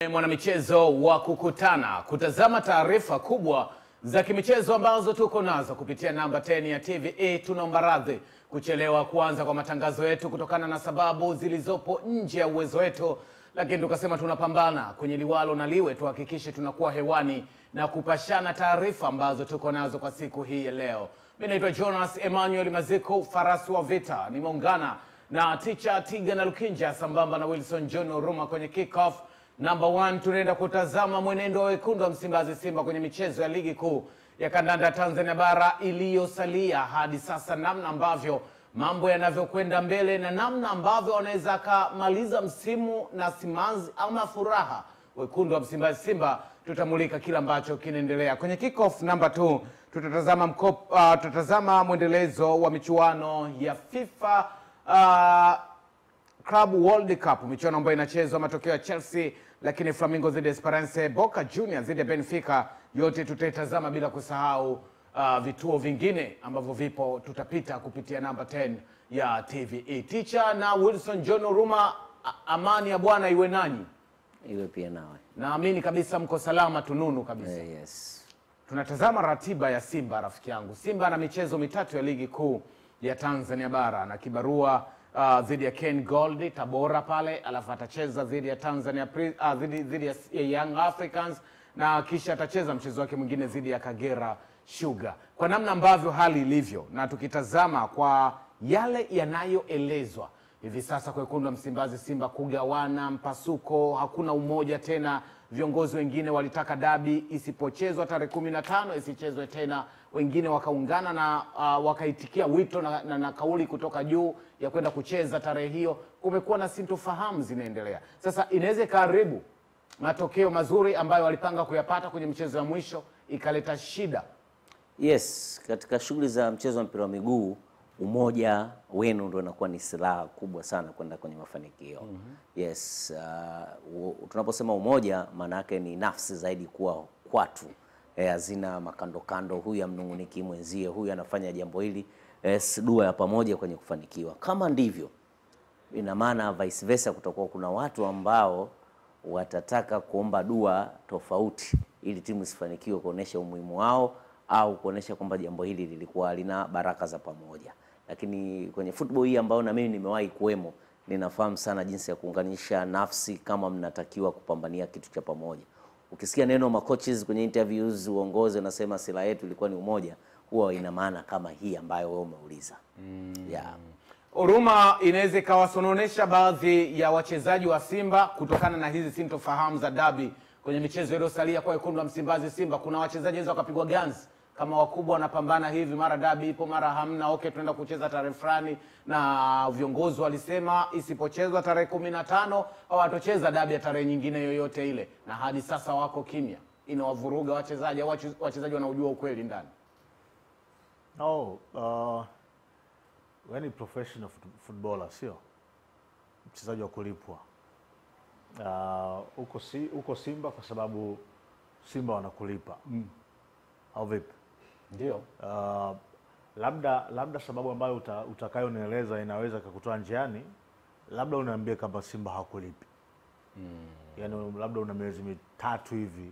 Mwanamichezo wa kukutana kutazama taarifa kubwa za kimichezo ambazo tuko nazo kupitia namba 10 ya TVE. Tunaomba radhi kuchelewa kuanza kwa matangazo yetu kutokana na sababu zilizopo nje ya uwezo wetu, lakini tukasema tunapambana kwenye liwalo na liwe tuhakikishe tunakuwa hewani na kupashana taarifa ambazo tuko nazo kwa siku hii ya leo. Mimi naitwa Jonas Emmanuel Maziko, farasi wa vita. Nimeungana na Teacher Tiga na Lukinja sambamba na Wilson John Oruma kwenye kick-off. Number 1, tunaenda kutazama mwenendo wa wekundu wa Msimbazi Simba kwenye michezo ya ligi kuu ya kandanda Tanzania bara iliyosalia hadi sasa, namna ambavyo mambo yanavyokwenda mbele na namna ambavyo wanaweza kumaliza msimu na simanzi ama furaha. Wekundu wa Msimbazi Simba tutamulika kila ambacho kinaendelea. Kwenye kick-off number 2 tutatazama mwendelezo wa michuano ya FIFA Club World Cup, michuano ambayo inachezwa, matokeo ya Chelsea lakini Flamingo dhidi ya Esperance, Boca Juniors dhidi ya Benfica, yote tutaitazama bila kusahau vituo vingine ambavyo vipo tutapita kupitia namba 10 ya TVE. Teacher na Wilson John Oruma, amani ya Bwana iwe nanyi. Iwe pia nawe. Naamini kabisa mko salama tununu kabisa. Yes. Tunatazama ratiba ya Simba, rafiki yangu. Simba na michezo mitatu ya ligi kuu ya Tanzania bara na kibarua dhidi ya Ken Gold Tabora pale, alafu atacheza dhidi ya Tanzania dhidi ya Young Africans, na kisha atacheza mchezo wake mwingine dhidi ya Kagera Sugar. Kwa namna ambavyo hali ilivyo na tukitazama kwa yale yanayoelezwa hivi sasa kwa wekundu wa Msimbazi Simba kugawana, mpasuko, hakuna umoja tena. Viongozi wengine walitaka dabi isipochezwa tarehe 15 isichezwe tena, wengine wakaungana na wakaitikia wito na kauli kutoka juu ya kwenda kucheza tarehe hiyo. Kumekuwa na sintofahamu zinaendelea. Sasa inaweza karibu matokeo mazuri ambayo walipanga kuyapata kwenye mchezo wa mwisho ikaleta shida. Yes, katika shughuli za mchezo wa mpira wa miguu, umoja wenu ndio unakuwa ni silaha kubwa sana kwenda kwenye mafanikio. Yes, tunaposema umoja maana yake ni nafsi zaidi kuwa kwatu. Hazina makando kando, huyu amnunguniki mwenzie, huyu anafanya jambo hili, dua ya pamoja kwenye kufanikiwa. Kama ndivyo, ina maana vice versa kutakuwa kuna watu ambao watataka kuomba dua tofauti ili timu isifanikiwe, kuonesha umuhimu wao au kuonesha kwamba jambo hili lilikuwa lina baraka za pamoja. Lakini kwenye football hii ambayo na mimi nimewahi kuwemo, ninafahamu sana jinsi ya kuunganisha nafsi kama mnatakiwa kupambania kitu cha pamoja. Ukisikia neno macoaches kwenye interviews, uongozi unasema sila yetu ilikuwa ni umoja, huwa ina maana kama hii ambayo wewe umeuliza. Yeah. Oruma, inaweza kawasononesha baadhi ya wachezaji wa Simba kutokana na hizi sintofahamu za dabi kwenye michezo iliyosalia kwa wekundu wa Msimbazi Simba. Kuna wachezaji wao wakapigwa ganzi kama wakubwa wanapambana hivi, mara dabi ipo mara hamna, okay tunaenda kucheza tarehe fulani, na viongozi walisema isipochezwa tarehe 15 au atocheza dabi ya tarehe nyingine yoyote ile, na hadi sasa wako kimya. Inawavuruga wachezaji au wachezaji wanaojua ukweli ndani? No, wewe ni professional footballer, sio mchezaji wa kulipwa. Uko Simba kwa sababu Simba wanakulipa. Au vipi? Ndio. Labda sababu ambayo utakayonieleza inaweza kukutoa njiani, labda uniambie kama Simba hakulipi. Yaani labda una miezi mitatu hivi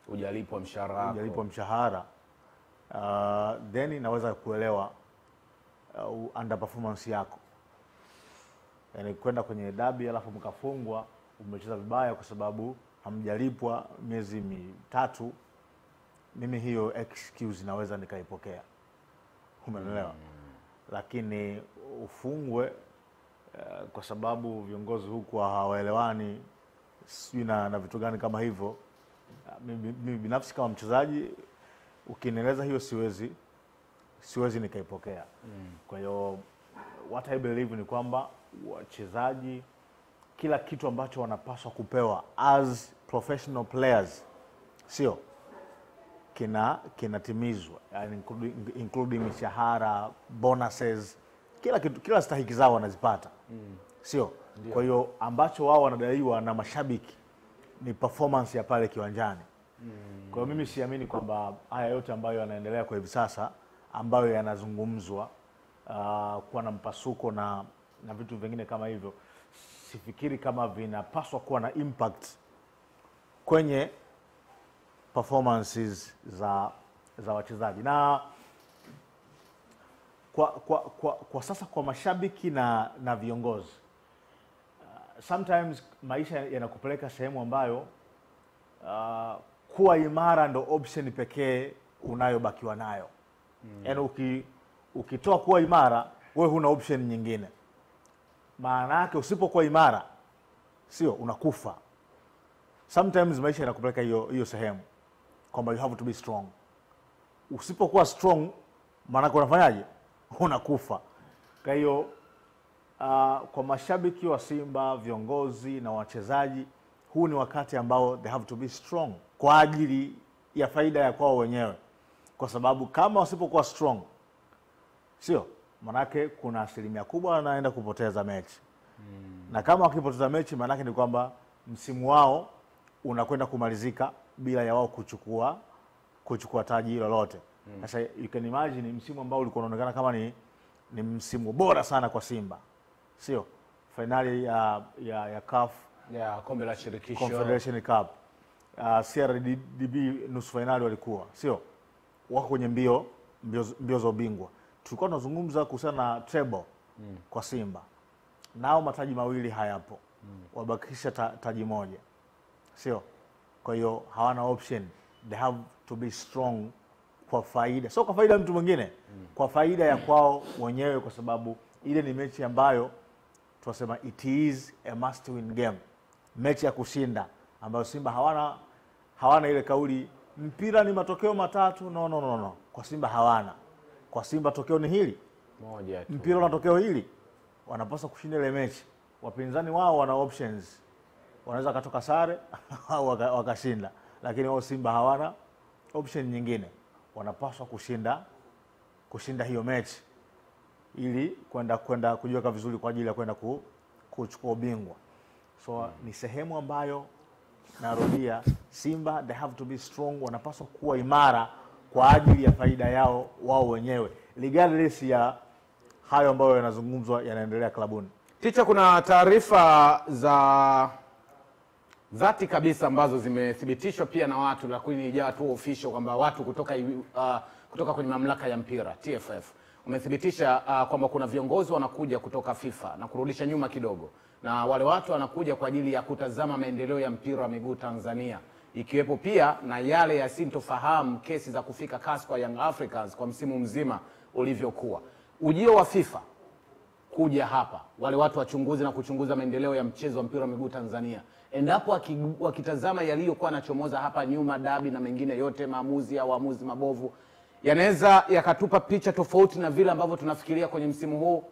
hujalipwa mshahara wako. Hujalipwa mshahara. Then inaweza kuelewa underperformance yako. Yaani kwenda kwenye dabi alafu mkafungwa, umecheza vibaya kwa sababu hamjalipwa miezi mitatu. Mimi hiyo excuse naweza nikaipokea. Umeelewa? Lakini ufungwe kwa sababu viongozi huku hawaelewani, sijui na vitu gani kama hivyo. Mimi binafsi kama mchezaji ukinieleza hiyo siwezi nikaipokea. Kwa hiyo what I believe ni kwamba wachezaji kila kitu ambacho wanapaswa kupewa as professional players, sio kinatimizwa, yani including mishahara, bonuses, kila kitu, kila stahiki zao wanazipata. Sio? Kwa hiyo ambacho wao wanadaiwa na mashabiki ni performance ya pale kiwanjani. Kwa hiyo mimi siamini kwamba haya yote ambayo yanaendelea kwa hivi sasa ambayo yanazungumzwa kuwa na mpasuko na vitu vingine kama hivyo, sifikiri kama vinapaswa kuwa na impact kwenye performances za wachezaji. Na kwa sasa kwa mashabiki na viongozi, sometimes maisha yanakupeleka sehemu ambayo kuwa imara ndo option pekee unayobakiwa nayo. Yaani ukitoa kuwa imara, wewe huna option nyingine. Maana yake usipokuwa imara, sio, unakufa. Sometimes maisha yanakupeleka hiyo sehemu kwamba you have to be strong. Usipokuwa strong, maana yake unafanyaje? Unakufa. Kwa hiyo kwa mashabiki wa Simba, viongozi na wachezaji, huu ni wakati ambao they have to be strong kwa ajili ya faida ya kwao wenyewe. Kwa sababu kama wasipokuwa strong, sio, manake kuna asilimia kubwa wanaenda kupoteza mechi. Na kama wakipoteza mechi, manake ni kwamba msimu wao unakwenda kumalizika bila ya wao kuchukua taji lolote. Sasa you can imagine msimu ambao ulikuwa unaonekana kama ni msimu bora sana kwa Simba. Sio? Finali ya CAF, ya kombe la shirikisho, Confederation Cup. CRDB nusu finali walikuwa. Sio? Wako kwenye mbio za ubingwa. Tulikuwa tunazungumza kuhusiana na treble kwa Simba. Nao mataji mawili hayapo. Wabakisha taji moja. Sio? Kwa hiyo hawana option. They have to be strong kwa faida. Sio kwa faida ya mtu mwingine, kwa faida ya kwao wenyewe, kwa sababu ile ni mechi ambayo tunasema it is a must win game. Mechi ya kushinda ambayo Simba hawana ile kauli mpira ni matokeo matatu. No. Kwa Simba hawana. Kwa Simba tokeo ni hili moja tu. Mpira una tokeo hili. Wanapaswa kushinda ile mechi. Wapinzani wao wana options. Wanaweza katoka sare au wakashinda. Lakini wao Simba hawana option nyingine. Wanapaswa kushinda hiyo mechi ili kwenda kujiweka vizuri kwa ajili ya kwenda kuchukua ubingwa. So ni sehemu ambayo, narudia, Simba they have to be strong, wanapaswa kuwa imara kwa ajili ya faida yao wao wenyewe, regardless ya hayo ambayo yanazungumzwa yanaendelea klabuni. Ticha, kuna taarifa za dhati kabisa ambazo zimethibitishwa pia na watu, lakini haijawa tu official, kwamba watu kutoka kwenye mamlaka ya mpira TFF umethibitisha kwamba kuna viongozi wanakuja kutoka FIFA na kurudisha nyuma kidogo, na wale watu wanakuja kwa ajili ya kutazama maendeleo ya mpira wa miguu Tanzania, ikiwepo pia na yale yasintofahamu kesi za kufika kasi kwa Young Africans kwa msimu mzima ulivyokuwa. Ujio wa FIFA kuja hapa, wale watu wachunguzi na kuchunguza maendeleo ya mchezo wa mpira wa miguu Tanzania, endapo wakitazama yaliyokuwa yanachomoza hapa nyuma, dabi na mengine yote, maamuzi au waamuzi mabovu, yanaweza yakatupa picha tofauti na vile ambavyo tunafikiria kwenye msimu huu.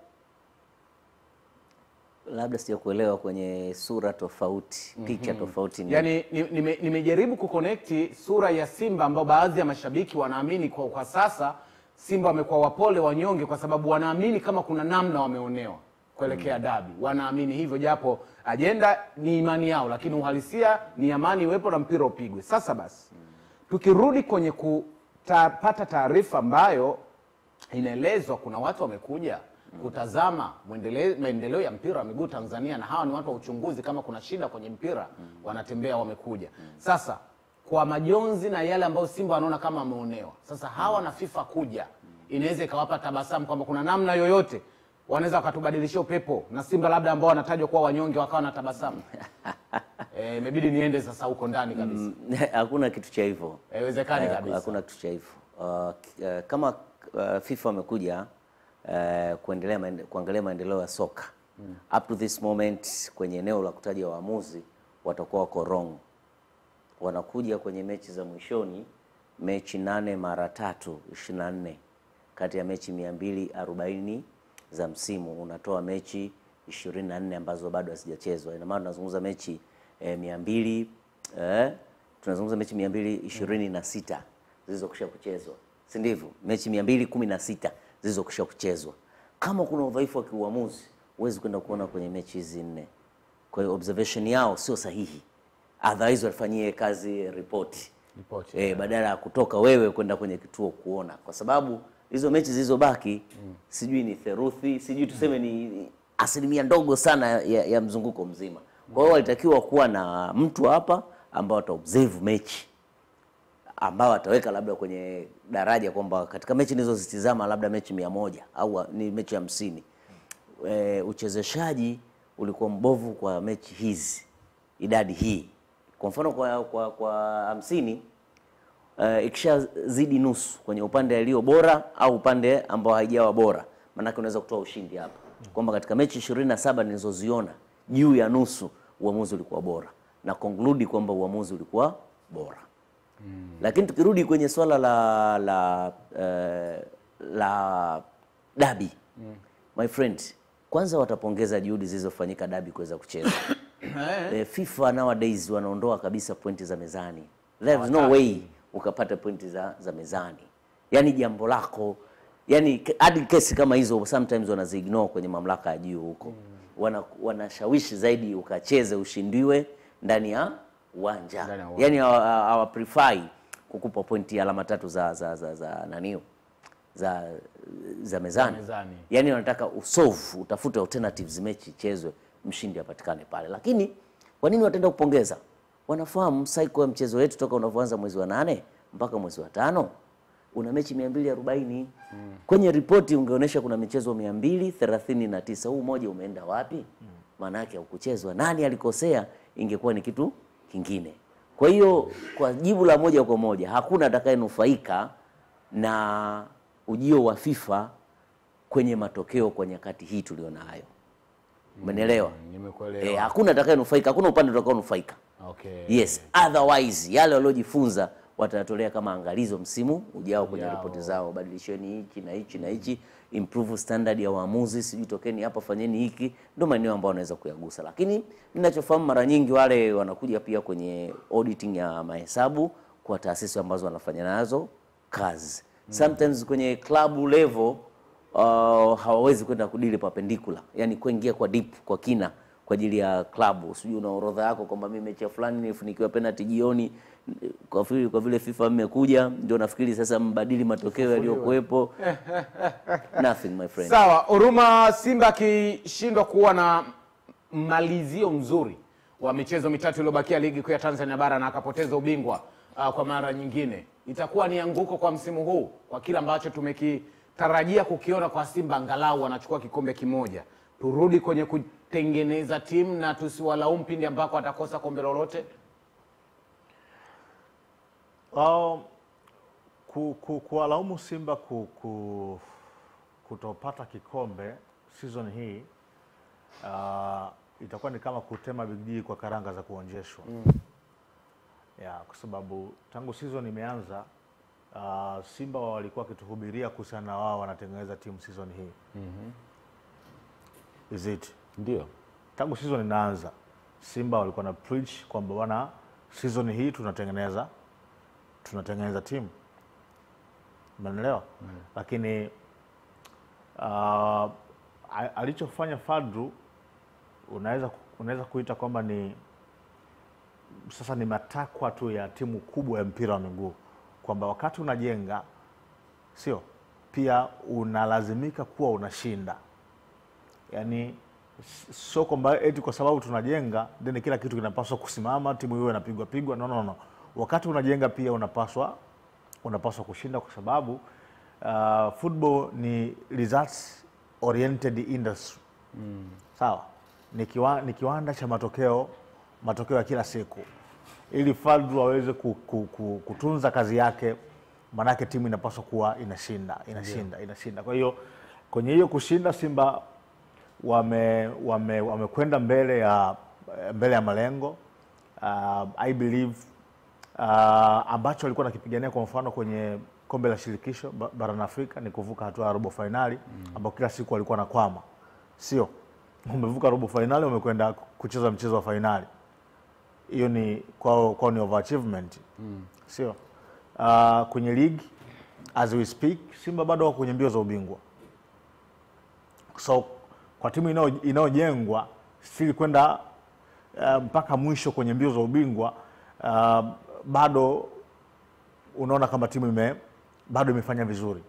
Labda sio kuelewa kwenye sura tofauti, picha tofauti. Yani nimejaribu kuconnect sura ya Simba ambao baadhi ya mashabiki wanaamini kwa sasa Simba wamekuwa wapole wanyonge, kwa sababu wanaamini kama kuna namna wameonewa kuelekea dabi. Wanaamini hivyo, japo ajenda ni imani yao, lakini uhalisia ni amani iwepo na mpira upigwe. Sasa basi, tukirudi kwenye kupata taarifa ambayo inaelezwa kuna watu wamekuja kutazama maendeleo ya mpira wa miguu Tanzania, na hawa ni watu wa uchunguzi, kama kuna shida kwenye mpira wanatembea, wamekuja. Sasa kwa majonzi na yale ambayo Simba wanaona kama wameonewa, sasa hawa na FIFA kuja, inaweza ikawapa tabasamu kwamba kuna namna yoyote wanaweza wakatubadilishia upepo, na Simba labda ambao wanatajwa kuwa wanyonge wakawa na tabasamu. Imebidi niende sasa huko ndani kabisa. Hakuna kitu cha hivyo. Haiwezekani kabisa. Hakuna kitu cha hivyo. Kama FIFA wamekuja kuangalia maendeleo ya soka, up to this moment kwenye eneo la kutaja waamuzi watakuwa wako wrong. Wanakuja kwenye mechi za mwishoni, mechi 8 mara 3 24 kati ya mechi 240 za msimu, unatoa mechi 24 ambazo bado hazijachezwa. Ina maana tunazungumza mechi 226 zilizokwisha kuchezwa, si ndivyo? Mechi 216 zilizokwisha kuchezwa. Kama kuna udhaifu wa kiuamuzi, huwezi kwenda kuona kwenye mechi hizi 4. Kwa hiyo observation yao sio sahihi. Otherwise walifanyie kazi ripoti. Badala ya kutoka wewe kwenda kwenye kituo kuona, kwa sababu hizo mechi zilizobaki sijui ni theruthi, sijui tuseme ni asilimia ndogo sana ya mzunguko mzima. Kwa hiyo walitakiwa kuwa na mtu hapa ambao wataobserve mechi, ambao wataweka labda kwenye daraja kwamba katika mechi nilizozitizama labda mechi 100 au ni mechi 50, uchezeshaji ulikuwa mbovu kwa mechi hizi, idadi hii. Kwa mfano kwa 50, ikishazidi nusu kwenye upande alio bora au upande ambao haijawa bora, maana unaweza kutoa ushindi hapa. Kwamba katika mechi 27 nilizoziona juu ya nusu uamuzi ulikuwa bora, na conclude kwamba uamuzi ulikuwa bora. Lakini tukirudi kwenye swala la dabi, my friend, kwanza watapongeza juhudi zilizofanyika dabi kuweza kucheza. FIFA nowadays wanaondoa kabisa pointi za mezani. There is no way ukapata pointi za mezani. Yani jambo lako, yani hadi kesi kama hizo sometimes wanaziignore kwenye mamlaka ya juu huko. Wanashawishi zaidi ukacheze ushindiwe ndani ya uwanja. Yani hawa prefer kukupa pointi alama 3 za nanio za mezani. Yani wanataka usolve, utafute alternatives, mechi ichezwe, mshindi apatikane pale. Lakini kwa nini wataenda kupongeza? Wanafahamu cycle ya mchezo wetu toka unavyoanza mwezi wa 8 mpaka mwezi wa 5 una mechi 240. Kwenye ripoti ungeonyesha kuna michezo 239. Huu mmoja umeenda wapi? Maana yake hukuchezwa. Nani alikosea? Ingekuwa ni kitu kingine. Kwa hiyo kwa jibu la moja kwa moja, hakuna atakayenufaika na ujio wa FIFA kwenye matokeo kwa nyakati hii tulionayo. Umenielewa? Nimekuelewa. Hakuna atakayenufaika, hakuna upande utakaonufaika. Okay. Yes, otherwise yale waliojifunza watatolea kama angalizo msimu ujao kwenye ripoti zao. Badilisheni hiki na hichi na hichi, improve standard ya waamuzi, sijui tokeni hapa fanyeni hiki, ndio maeneo ambayo wanaweza kuyagusa. Lakini ninachofahamu mara nyingi wale wanakuja pia kwenye auditing ya mahesabu kwa taasisi ambazo wanafanya nazo kazi. Sometimes kwenye club level hawawezi kwenda kudili perpendicular, yani kuingia kwa deep, kwa kina kwa ajili ya klabu. Sijui una orodha yako kwamba mimi mechi fulani nilifunikiwa penalty jioni, kwa vile FIFA mmekuja ndio nafikiri sasa mbadili matokeo yaliyokuepo. Nothing, my friend. Sawa, Huruma, Simba akishindwa kuwa na malizio mzuri wa michezo mitatu iliyobakia ligi kuu ya Tanzania bara na akapoteza ubingwa kwa mara nyingine, itakuwa ni anguko kwa msimu huu kwa kila ambacho tumekitarajia kukiona kwa Simba, angalau wanachukua kikombe kimoja. Turudi kwenye kutengeneza timu na tusiwalaumu pindi ambako atakosa kombe lolote. Kuwalaumu Simba kutopata kikombe season hii itakuwa ni kama kutema bidii kwa karanga za kuonjeshwa. Kwa sababu tangu season imeanza Simba walikuwa kituhubiria kuhusiana na wao wanatengeneza timu season hii. Is it? Ndio. Tangu season inaanza Simba walikuwa na preach kwamba bwana, season hii tunatengeneza timu. Umeelewa? Lakini alichofanya Fadru unaweza kuita kwamba ni sasa ni matakwa tu ya timu kubwa ya mpira wa miguu, kwamba wakati unajenga sio pia unalazimika kuwa unashinda. Yani sio kwamba eti kwa sababu tunajenga then kila kitu kinapaswa kusimama, timu hiyo inapigwa. No. Wakati unajenga pia unapaswa kushinda, kwa sababu football ni results oriented industry. Sawa? Ni kiwanda cha matokeo ya kila siku. Ili Fadlu aweze kutunza kazi yake, manake timu inapaswa kuwa inashinda. Kwa hiyo kwenye hiyo kushinda, Simba wamekwenda mbele ya malengo. I believe ambacho walikuwa nakipigania kwa mfano kwenye kombe la shirikisho barani Afrika ni kuvuka hatua ya robo finali, ambao kila siku walikuwa nakwama. Sio umevuka robo finali, umekwenda kucheza mchezo wa finali. Hiyo ni kwao ni overachievement. Sio kwenye league as we speak Simba bado wako kwenye mbio za ubingwa. So kwa timu inayojengwa sili kwenda mpaka mwisho kwenye mbio za ubingwa, bado unaona kama timu bado imefanya vizuri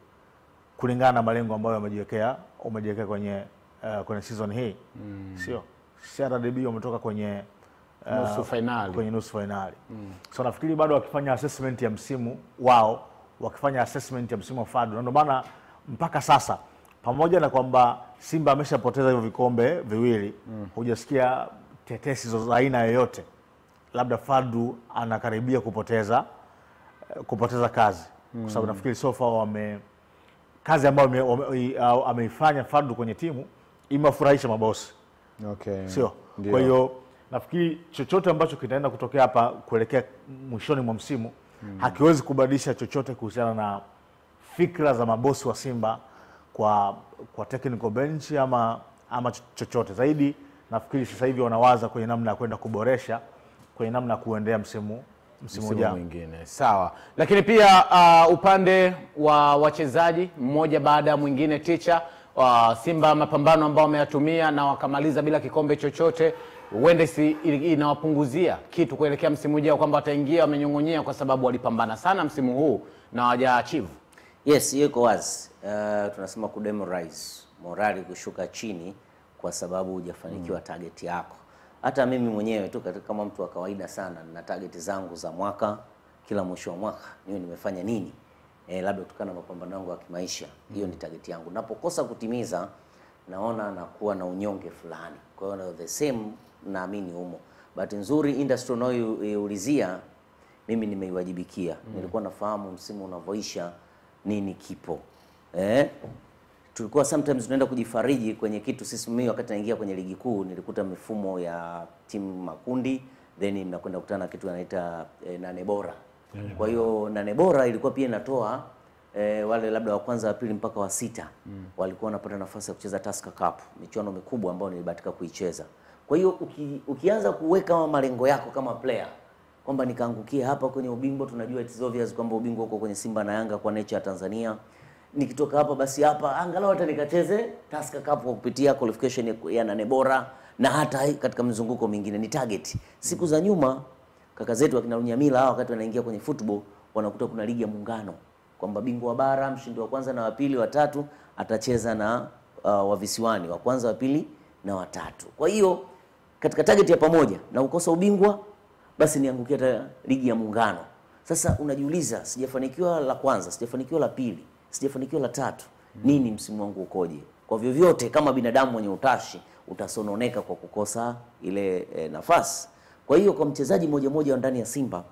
kulingana na malengo ambayo wamejiwekea kwenye season hii. Sio CRDB wametoka kwenye nusu finali. Kwenye nusu finali. So nafikiri bado wakifanya assessment ya msimu wao, wakifanya assessment ya msimu wa Fadlu, ndio maana mpaka sasa pamoja na kwamba Simba ameshapoteza hivyo vikombe viwili, hujasikia tetesi za aina yoyote labda Fadlu anakaribia kupoteza kazi. Kwa sababu nafikiri so far kazi ambayo ameifanya Fadlu kwenye timu imewafurahisha mabosi. Okay. Sio? Kwa hiyo nafikiri chochote ambacho kitaenda kutokea hapa kuelekea mwishoni mwa msimu hakiwezi kubadilisha chochote kuhusiana na fikra za mabosi wa Simba kwa technical bench ama chochote zaidi. Nafikiri sasa hivi wanawaza kwenye namna ya kwenda kuboresha, kwenye namna ya kuendea msimu ujao mwingine. Sawa. Lakini pia upande wa wachezaji mmoja baada ya mwingine, Ticha, Simba mapambano ambao wameyatumia na wakamaliza bila kikombe chochote, huenda inawapunguzia kitu kuelekea msimu ujao, kwamba wataingia wamenyong'onyea kwa sababu walipambana sana msimu huu na hawajaachieve. Yes, hiyo iko wazi. Tunasema kudemoralize, morali kushuka chini kwa sababu hujafanikiwa target yako. Hata mimi mwenyewe tu kama mtu wa kawaida sana na target zangu za mwaka, kila mwisho wa mwaka niwe nimefanya nini, labda kutokana na mapambano yangu ya kimaisha. Hiyo ni target yangu. Napokosa kutimiza, naona nakuwa na unyonge fulani. Kwa hiyo the same naamini humo. Bahati nzuri industry unayoulizia mimi nimeiwajibikia. Nilikuwa nafahamu msimu unavyoisha nini kipo. Tulikuwa sometimes tunaenda kujifariji kwenye kitu. Mimi wakati naingia kwenye ligi kuu nilikuta mifumo ya timu makundi, then nakwenda kukutana kitu anaita nane bora. Kwa hiyo nane bora ilikuwa pia inatoa wale labda wa kwanza, wa pili mpaka wa sita walikuwa wanapata nafasi ya kucheza Tusker Cup, michuano mikubwa ambayo nilibahatika kuicheza. Kwa hiyo ukianza kuweka malengo yako kama player kwamba nikaangukia hapa kwenye ubingwa, tunajua it's obvious kwamba ubingwa uko kwenye Simba na Yanga kwa nature ya Tanzania. Nikitoka hapa basi hapa angalau hata nikacheze Tusker Cup kwa kupitia qualification ya nane bora, na hata katika mzunguko mwingine ni target. Siku za nyuma kaka zetu akina Lunyamila wakati wanaingia kwenye football wanakuta kuna ligi ya muungano kwamba bingwa wa bara, mshindi wa kwanza na wa pili wa tatu atacheza na wa visiwani, wa kwanza wa pili na wa tatu. Kwa hiyo katika target ya pamoja na ukosa ubingwa, basi niangukia hata ligi ya muungano. Sasa unajiuliza, sijafanikiwa la kwanza, sijafanikiwa la pili, sijafanikiwa la tatu, nini msimu wangu ukoje? Kwa vyovyote kama binadamu mwenye utashi utasononeka kwa kukosa ile nafasi. Kwa hiyo kwa mchezaji moja ndani ya Simba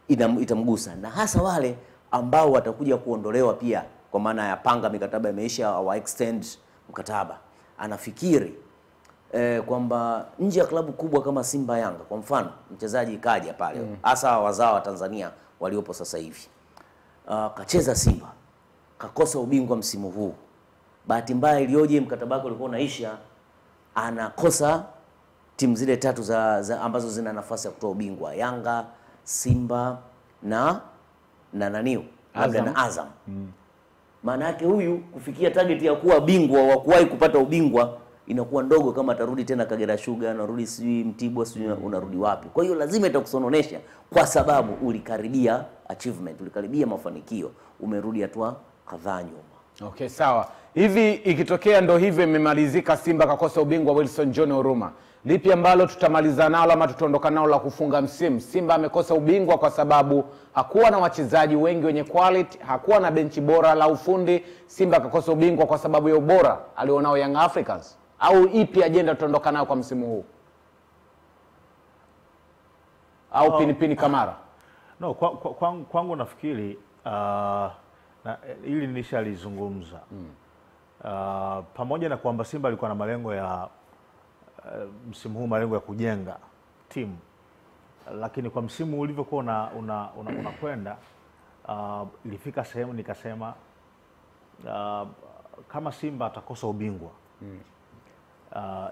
itamgusa, na hasa wale ambao watakuja kuondolewa pia, kwa maana ya panga mikataba imeisha au extend mkataba. Anafikiri kwamba nje ya klabu kubwa kama Simba, Yanga kwa mfano, mchezaji kaja pale hasa wazao wa Tanzania waliopo sasa hivi, kacheza Simba, kakosa ubingwa msimu huu. Bahati mbaya iliyoje, mkataba wake ulikuwa unaisha, anakosa timu zile tatu za ambazo zina nafasi ya kutoa ubingwa, Yanga, Simba na naniu labda na Azam. Maana yake huyu kufikia target ya kuwa bingwa wa kuwahi kupata ubingwa inakuwa ndogo kama atarudi tena Kagera Sugar, anarudi sijui Mtibwa, sijui unarudi wapi. Kwa hiyo lazima itakusononesha kwa sababu ulikaribia achievement, ulikaribia mafanikio, umerudi hatua kadhaa nyuma. Okay, sawa. Hivi ikitokea ndo hivyo imemalizika, Simba kakosa ubingwa, Wilson John Oruma, lipi ambalo tutamaliza nalo ama tutaondoka nalo la kufunga msimu? Simba amekosa ubingwa kwa sababu hakuwa na wachezaji wengi wenye quality, hakuwa na benchi bora la ufundi. Simba kakosa ubingwa kwa sababu ya ubora alionao Young Africans, au ipi agenda tutaondoka nayo kwa msimu huu? Au Pinipini Kamara? No, kwangu nafikiri ili nilishalizungumza. Pamoja na kwamba Simba alikuwa na malengo ya msimu huu, malengo ya kujenga timu, lakini kwa msimu ulivyokuwa unakwenda ilifika sehemu nikasema kama Simba atakosa ubingwa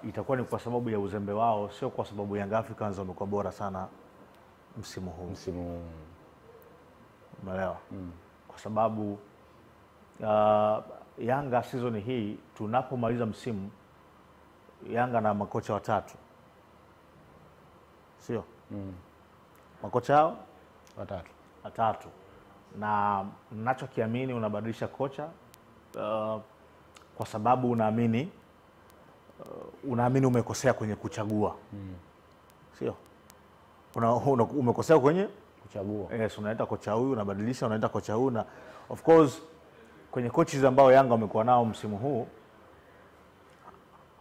itakuwa ni kwa sababu ya uzembe wao, sio kwa sababu Young Africans wamekuwa bora sana msimu huu. Umeelewa? Kwa sababu Yanga season hii tunapomaliza msimu, Yanga na makocha watatu, sio? Makocha hao watatu, na ninachokiamini unabadilisha kocha kwa sababu unaamini umekosea kwenye kuchagua. sio? Umekosea kwenye kuchagua. Yes, unaenda kocha huyu, unabadilisha, unaenda kocha huyu, na of course kwenye coaches ambao Yanga wamekuwa nao msimu huu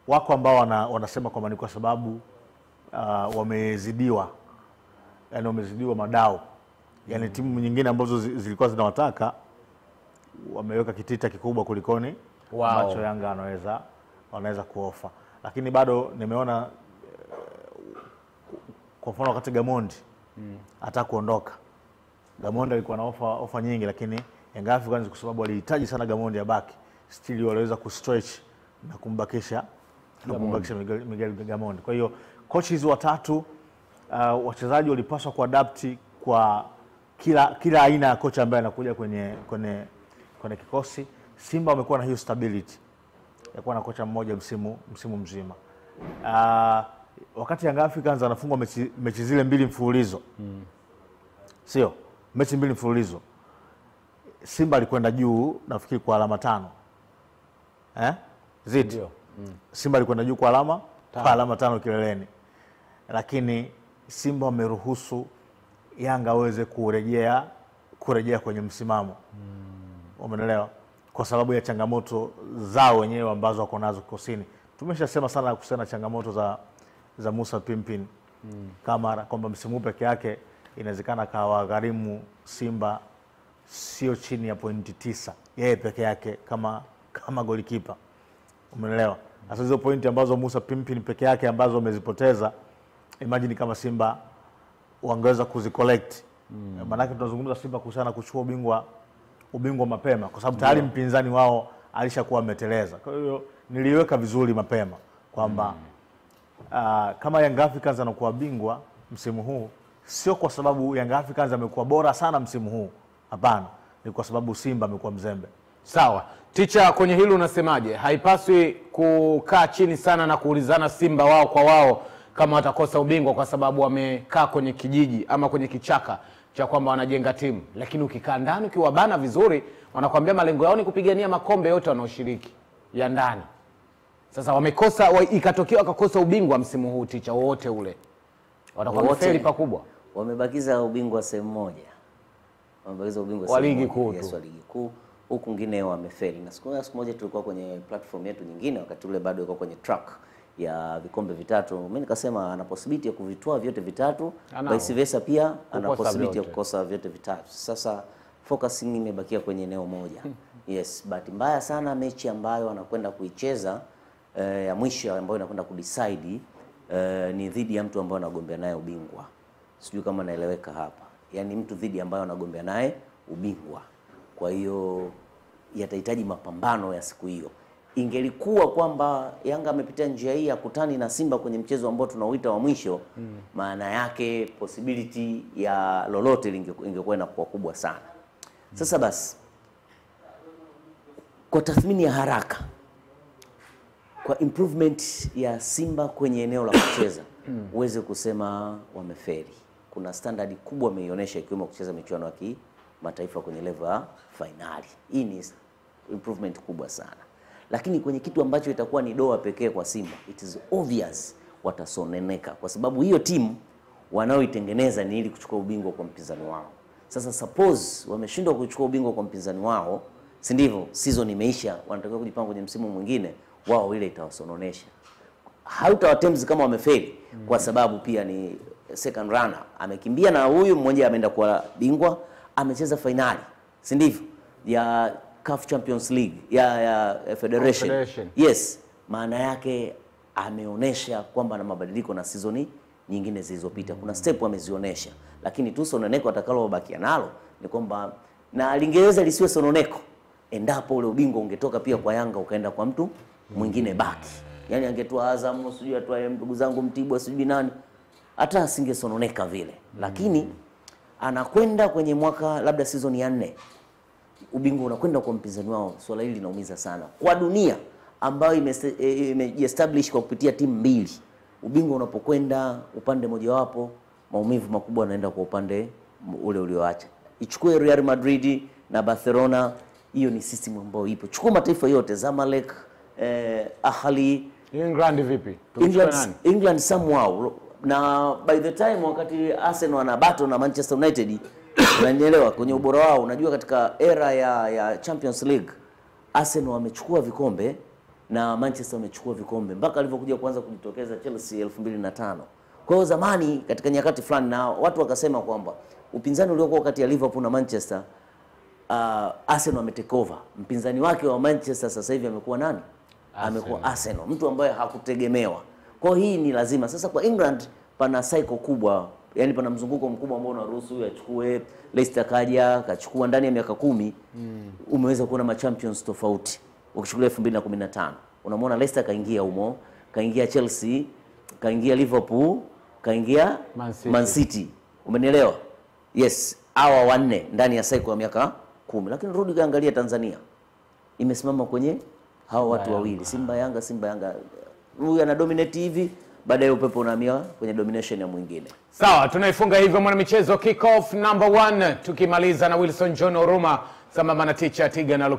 wako ambao wanasema kwamba ni kwa sababu wamezidiwa, yani wamezidiwa madao, yani timu nyingine ambazo zilikuwa zinawataka wameweka kitita kikubwa kulikoni ambacho Yanga wanaweza kuofa. Lakini bado nimeona kwa mfano wakati Gamondi hata kuondoka, Gamondi alikuwa na ofa nyingi, lakini Young Africans kwa sababu walihitaji sana Gamondi abaki, still waliweza kustretch na kumbakisha Miguel Gamondi. Kwa hiyo coaches watatu, wachezaji walipaswa kuadapt kwa kila aina ya kocha ambaye anakuja kwenye kikosi. Simba wamekuwa na hiyo stability ya kuwa na kocha mmoja msimu mzima. Wakati Young Africans anafungwa mechi zile 2 mfululizo, sio mechi 2 mfululizo, Simba alikwenda juu nafikiri kwa alama 5 Simba alikwenda juu kwa alama 5 kileleni, lakini Simba wameruhusu Yanga aweze kurejea kwenye msimamo. Umeelewa? Kwa sababu ya changamoto zao wenyewe ambazo wako nazo kikosini. Tumeshasema sana kuhusiana na changamoto za Musa Pimpin Kamara, kwamba msimu peke yake inawezekana kawagharimu Simba sio chini ya pointi 9 yeye peke yake kama golikipa. Umeelewa? Sasa hizo pointi ambazo Musa Pimpin peke yake ambazo amezipoteza, imagine kama Simba wangeweza kuzicollect. Maana tunazungumza Simba kuhusiana kuchukua ubingwa mapema, kwa sababu tayari mpinzani wao alishakuwa ameteleza. Kwa hiyo niliweka vizuri mapema kwamba kama Young Africans anakuwa bingwa msimu huu, sio kwa sababu Young Africans amekuwa bora sana msimu huu, hapana, ni kwa sababu Simba amekuwa mzembe. Sawa. Ticha, kwenye hili unasemaje? Haipaswi kukaa chini sana na kuulizana Simba wao kwa wao kama watakosa ubingwa kwa sababu wamekaa kwenye kijiji ama kwenye kichaka cha kwamba wanajenga timu, lakini ukikaa ndani ukiwabana vizuri, wanakuambia malengo yao ni kupigania makombe yote wanaoshiriki ya ndani. Sasa wamekosa, ikatokea wakakosa ubingwa msimu huu, Ticha, wote ule watakuwa wamefeli pakubwa. Wamebakiza ubingwa sehemu moja, wamebakiza ubingwa wa ligi kuu tu. Yes, wa ligi kuu, huku ngine wamefeli. Na siku moja tulikuwa kwenye platform yetu nyingine, wakati ule bado yuko kwenye track ya vikombe vitatu, mimi nikasema ana possibility ya kuvitoa vyote vitatu, vice versa pia ana possibility ya kukosa vyote vitatu. Sasa focusing imebakia kwenye eneo moja. Yes, bahati mbaya sana mechi ambayo anakwenda kuicheza ya mwisho ambayo inakwenda kudecide ni dhidi ya mtu ambaye anagombea naye ubingwa. Sijui kama naeleweka hapa. Yaani mtu dhidi ambaye anagombea naye ubingwa. Kwa hiyo yatahitaji mapambano ya siku hiyo. Ingelikuwa kwamba Yanga amepitia njia hii ya kutani na Simba kwenye mchezo ambao tunauita wa mwisho, maana yake possibility ya lolote ingekuwa inakuwa kubwa sana. Sasa basi, kwa tathmini ya haraka, kwa improvement ya Simba kwenye eneo la kucheza, uweze kusema wamefeli. Kuna standard kubwa wameionyesha, ikiwemo kucheza michuano ya kimataifa kwenye level ya finali. Hii ni improvement kubwa sana. Lakini kwenye kitu ambacho itakuwa ni doa pekee kwa Simba, it is obvious watasoneneka, kwa sababu hiyo timu wanaoitengeneza ni ili kuchukua ubingwa kwa mpinzani wao. Sasa suppose wameshindwa kuchukua ubingwa kwa mpinzani wao, si ndivyo? Season imeisha, wanatakiwa kujipanga kwenye msimu mwingine, wao ile itawasononesha. Hautawatemzi kama wamefeli, kwa sababu pia ni second runner. Amekimbia na huyu mmoja ameenda kwa bingwa, amecheza finali, si ndivyo? Ya CAF Champions League ya Federation. Yes, maana yake ameonesha kwamba na mabadiliko na season nyingine zilizopita. Kuna step amezionyesha, lakini tu sononeko atakalobakia nalo ni kwamba, na lingeweza lisiwe sononeko endapo ule ubingwa ungetoka pia kwa Yanga ukaenda kwa mtu mwingine baki. Yaani angetoa Azam, sijui atoa ndugu zangu Mtibwa, sijui nani, hata asingesononeka vile. Lakini anakwenda kwenye mwaka labda season ya 4, ubingwa unakwenda kwa mpinzani wao. Swala hili linaumiza sana kwa dunia ambayo imejiestablish kwa kupitia timu mbili. Ubingwa unapokwenda upande moja wapo, maumivu makubwa yanaenda kwa upande ule ulioacha. Ichukue Real Madrid na Barcelona, hiyo ni system ambayo ipo. Chukua mataifa yote, Zamalek, Ahli. England vipi? England somehow na by the time wakati Arsenal wana battle na Manchester United, unanielewa, kwenye ubora wao, unajua katika era ya Champions League Arsenal wamechukua vikombe na Manchester wamechukua vikombe mpaka alivyokuja kuanza kujitokeza Chelsea 2005. Kwa hiyo zamani katika nyakati fulani na watu wakasema kwamba upinzani uliokuwa kati ya Liverpool na Manchester, Arsenal ametake over. Mpinzani wake wa Manchester sasa hivi amekuwa nani? Amekuwa Arsenal, mtu ambaye hakutegemewa. Kwa hii ni lazima. Sasa kwa England pana cycle kubwa, yani pana mzunguko mkubwa ambao unaruhusu huyu achukue. Leicester kaja kachukua ndani ya miaka 10. Umeweza kuona ma champions tofauti. Ukichukulia 2015 unamwona Leicester kaingia humo, kaingia Chelsea, kaingia Liverpool, kaingia Man City. Umenielewa? Yes, hawa wanne ndani ya cycle ya miaka 10. Lakini rudi kaangalia Tanzania, imesimama kwenye hawa watu wawili, Simba Yanga, Simba Yanga. Huyu ana dominate hivi, baadaye upepo unahamia kwenye domination ya mwingine. Sawa, tunaifunga hivyo mwana michezo kick off number 1 tukimaliza na Wilson John Oruma sambamba na teacher Tiga na